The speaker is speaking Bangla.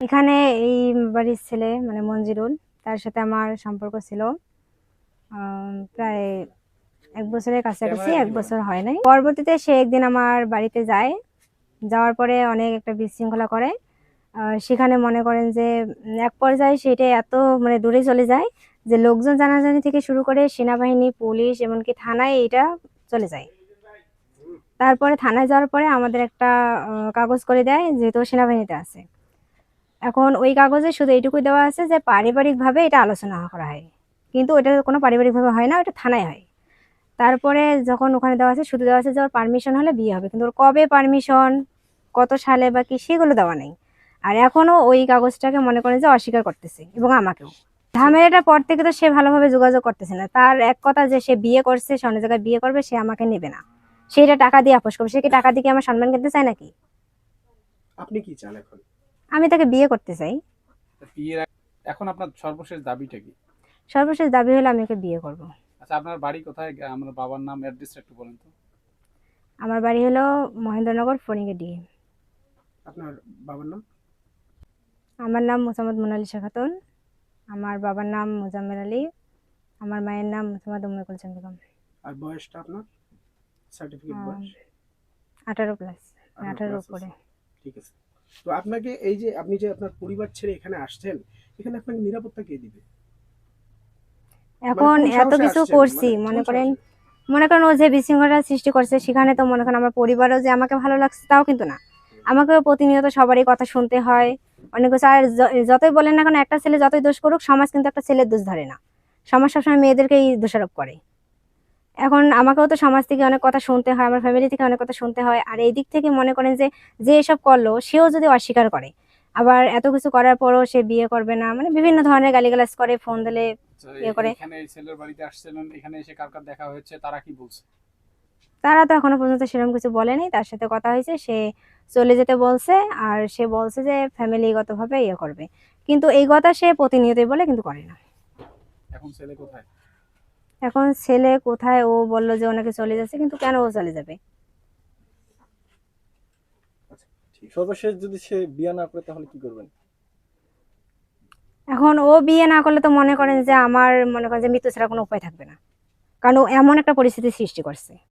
এখানে এই বাড়ির ছেলে মানে মঞ্জিরুল, তার সাথে আমার সম্পর্ক ছিল প্রায় 1 বছরের কাছাকাছি, 1 বছর হয় নাই। পরবর্তীতে সে একদিন আমার বাড়িতে যায়, যাওয়ার পরে অনেক একটা বিশৃঙ্খলা করে। সেখানে মনে করেন যে এক পর্যায়ে সেটা এত মানে দূরে চলে যায় যে লোকজন জানাজানি থেকে শুরু করে সেনাবাহিনী, পুলিশ, এমনকি থানায় এটা চলে যায়। তারপরে থানায় যাওয়ার পরে আমাদের একটা কাগজ করে দেয়, যেহেতু সেনাবাহিনীতে আছে। এখন ওই কাগজে শুধু এইটুকুই দেওয়া আছে যে পারিবারিকভাবে এটা আলোচনা করা হয়, কিন্তু ওটা কোনো পারিবারিকভাবে হয় না, ওটা থানায় হয়। তারপরে যখন ওখানে দেওয়া আছে, শুধু দেওয়া আছে যে ওর পারমিশন হলে বিয়ে হবে, কিন্তু ওর কবে পারমিশন, কত সালে বা কি, সেগুলো দেওয়া নেই। আর এখনও ওই কাগজটাকে মনে করেন যে অস্বীকার করতেছে, এবং আমাকেও। ঝামেলাটার পর থেকে তো সে ভালোভাবে যোগাযোগ করতেছে না। তার এক কথা যে সে বিয়ে করছে, অন্য জায়গায় বিয়ে করবে, সে আমাকে নেবে না, সেটা টাকা দিয়ে আপোষ করবে। সে কি টাকা দিয়ে আমার সম্মান কিনতে চায় নাকি? আপনি কি চান এখন? আমি তাকে বিয়ে করতে চাই। এখন আপনার সর্বশেষ দাবিটা কি? সর্বশেষ দাবি হলো আমি ওকে বিয়ে করব। আচ্ছা, আপনার বাড়ি কোথায়? আমার বাবার নাম, অ্যাড্রেসটা একটু বলেন তো। আমার বাড়ি হলো মহেন্দ্রনগর, ফড়িংডি। আপনার বাবার নাম? আমার নাম মোসাম্মদ মোনালিসা খাতুন। আমার বাবার নাম মোজাম্মেল আলী। আমার মায়ের নাম মোসাম্মদ উম্মে কুলসুম বেগম। আর বয়সটা আপনার? সার্টিফিকেট বয়স? 18+, 18 18 প্লাস উপরে। আছে। ঠিক আছে। তো আপনাকে এই যে আপনি যে আপনার পরিবার ছেড়ে এখানে আসছেন, এখানে আপনাকে নিরাপত্তা কে দিবে? এখন কোন এত সাহসে কিছু আসছেন? করছি, কোন মনে করেন সাহসে? ও যে বিশৃঙ্খলা সৃষ্টি করছে, সেখানে তো মনে করেন আমার পরিবারও যে আমাকে ভালো লাগছে তাও কিন্তু না। আমাকেও প্রতিনিয়ত সবারই কথা শুনতে হয়, অনেক কিছু। আর যতই বলেন না কেন, একটা ছেলে যতই দোষ করুক, সমাজ কিন্তু একটা ছেলের দোষ ধরে না। সমাজ সবসময় মেয়েদেরকেই দোষারোপ করে। এখন আমাকেও তো সমাজ থেকে অনেক কথা শুনতে হয়, আমার ফ্যামিলি থেকে অনেক কথা শুনতে হয়। আর এই দিক থেকে মনে করেন যে যে এসব করলো, সেও যদি অস্বীকার করে, আবার এত কিছু করার পরও সে বিয়ে করবে না, মানে বিভিন্ন ধরনের গালিগালাজ করে, ফোন দিলে ইয়ে করে। এখানে এই ছেলের বাড়িতে আসছিলেন, এখানে এসে কার কার দেখা হয়েছে, তারা কি বলছে? তারা তো এখনো পর্যন্ত সেরকম কিছু বলেনি। তার সাথে কথা হয়েছে, সে চলে যেতে বলছে। আর সে বলছে যে ফ্যামিলিগতভাবে ইয়ে করবে, কিন্তু এই কথা সে প্রতিনিয়তই বলে, কিন্তু করে না। এখন ছেলে কোথায়? এখন ছেলে কোথায়, ও বললো যে ওনাকে চলে যাচ্ছে, কিন্তু কেন ও চলে যাবে? সর্বশেষ যদি সে বিয়ে না করে তাহলে কি করবেন? এখন ও বিয়ে না করলে তো মনে করেন যে আমার মনে করেন যে মৃত্যু ছাড়া কোনো উপায় থাকবে না, কারণ ও এমন একটা পরিস্থিতি সৃষ্টি করছে।